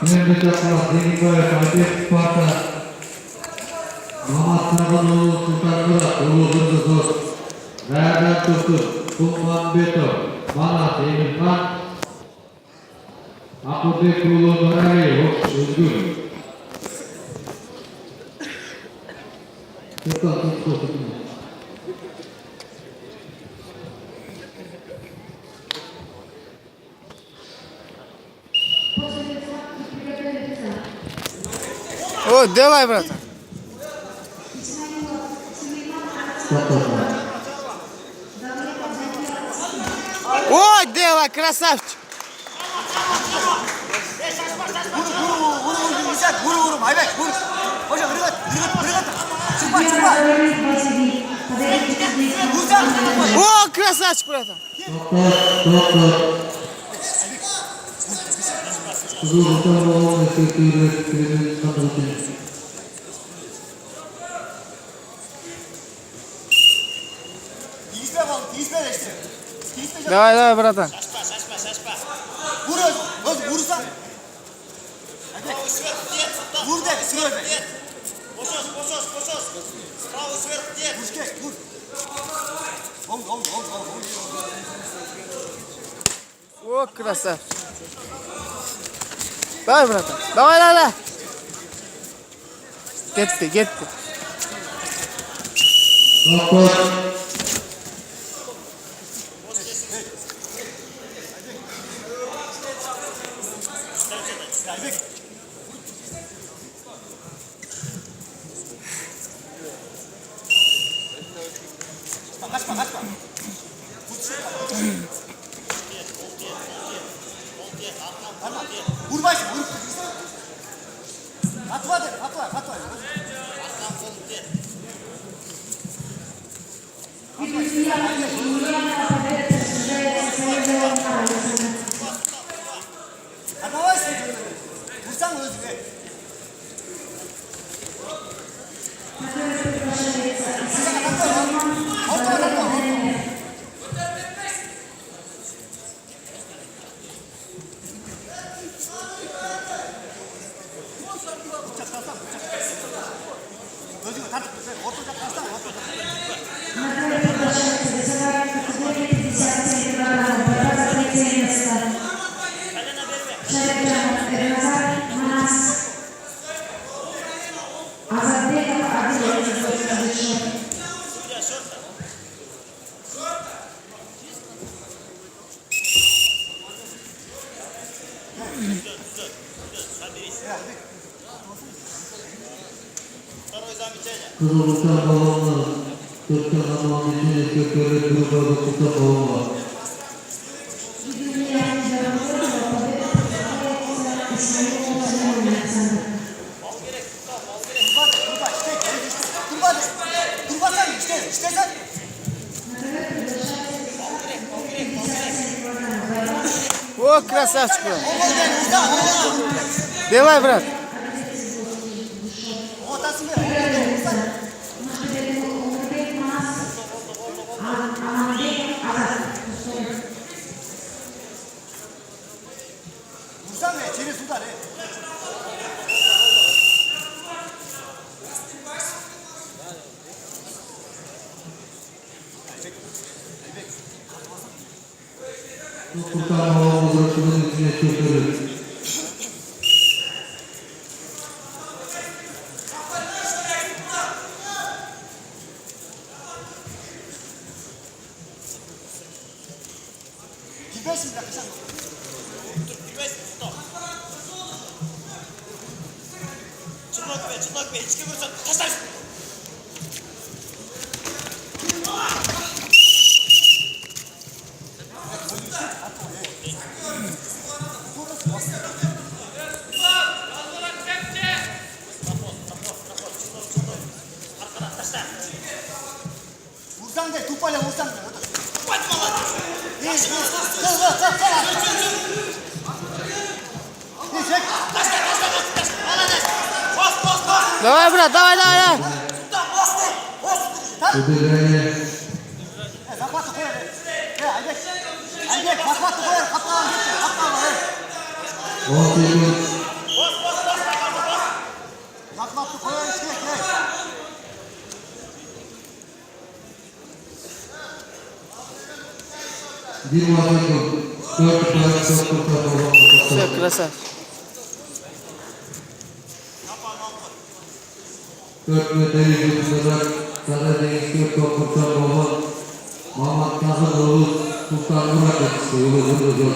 Mehmet Akbağ, Zengin Bayrak, Aydın Sparta, Mahmut Sarıoğlu, Sultan Murat, Ulu Hırdızor, Verdan Tursun, Kumman Beto, Manat Emirhan, Akudek Ulu Nurali, Özgür. Sultan Tursun. О, делай, брат. О, делай, красавчик. Vur, Ayberk, vur. Hocam, hırgat. Çıkma. О, красавчик, брат. Давай, братан. Vurursan. Vur de, sürü be. Boşos. Sправа сверху дед. Вур. Оң. О, красавчик. Давай, братан. Давай. Кетти. Kaçma. Vur başı, vur. Atma. Atmavaysın. Vursan mı özüne? Özüne tartıp. Ortada kalsana. Kızılırsan balonlar, Türk'ten anlamı için kökleri kırılır, kutup balonlar. Durmasan işte sen. О, красавчик, брат. Делай, брат. Vursan ne? Çevir sudan ne? Sultan balonlar bırakımın içine çökülür. Girmezsin bir dakika sen. Çıplak be. İçki vursan taşlarsın. Vursan de, tupayla vursan de. Batma lan. Давай, брат, давай. Ödülleri Захвату koy. Ayberk, захвату koy. Kapağını. 18 Дима Беков. 4 tane çok kurtarma. Все, красавчик. 4 metre yüzünden sana değişti top kurtarma. Mahmut Kazanoğlu Sultan Murat etkisi. Yolu